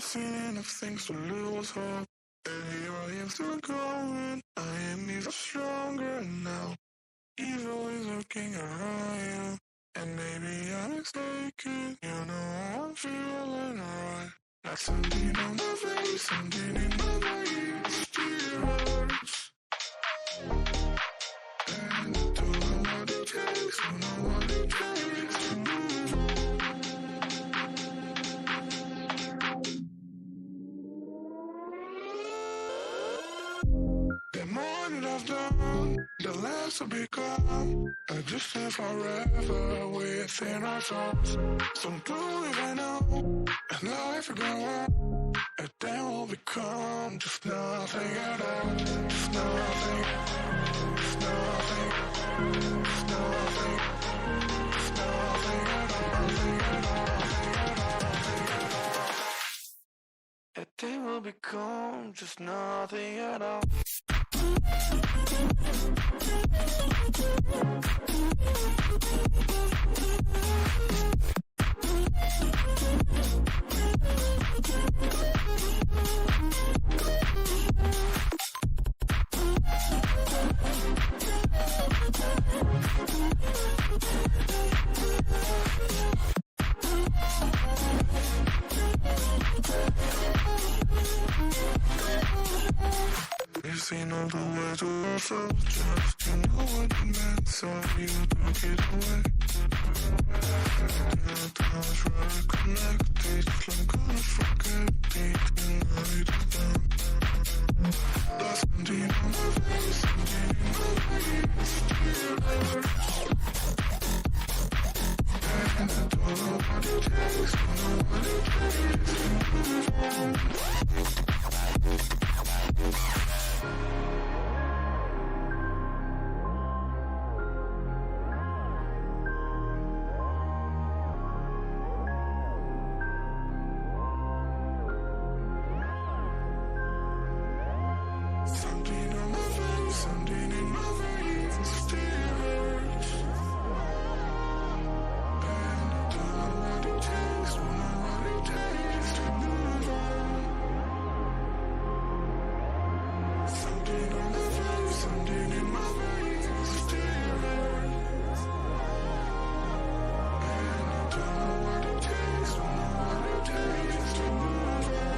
I've seen enough things to lose hope. And here I am still going. I am even stronger now. Evil is looking around you. And maybe I'm mistaken. You know I'm feeling alright. Like something on my face, something in my brain. Still hurts. And I don't know what it takes. Don't know what it takes to move on. The more that I've done, the less I become. I just live forever within our thoughts. Some do even know, and life will go on. And then we'll become just nothing at all. Just nothing, just nothing, just nothing, just nothing at all. Nothing at all, nothing at all. And then we'll become just nothing at all. You see no the way to yourself, just you know what it meant, so you took it away. The times were connected, I'm gonna forget it tonight is done. There's something on my face, something in my brain, still hurts. And I don't know what it takes, don't know what it takes to move on. Something on my face, something in my veins still hurts. And I don't know what it takes, don't know what it takes to move on. Something on my face, something in my veins still hurts. And I don't know what it takes, don't know what it takes to move on.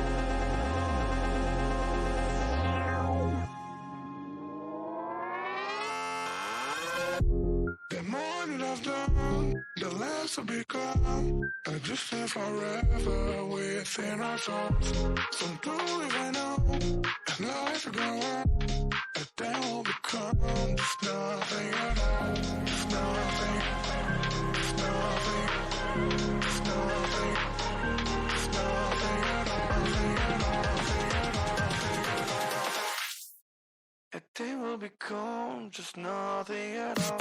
The more that I've done, the less I become. I just live forever within our thoughts. Some don't even know, and life will go on. And then we'll become just nothing at all. Just nothing, just nothing, just nothing, just nothing at all. Nothing at all, nothing at all, nothing at all. And then we'll become just nothing at all.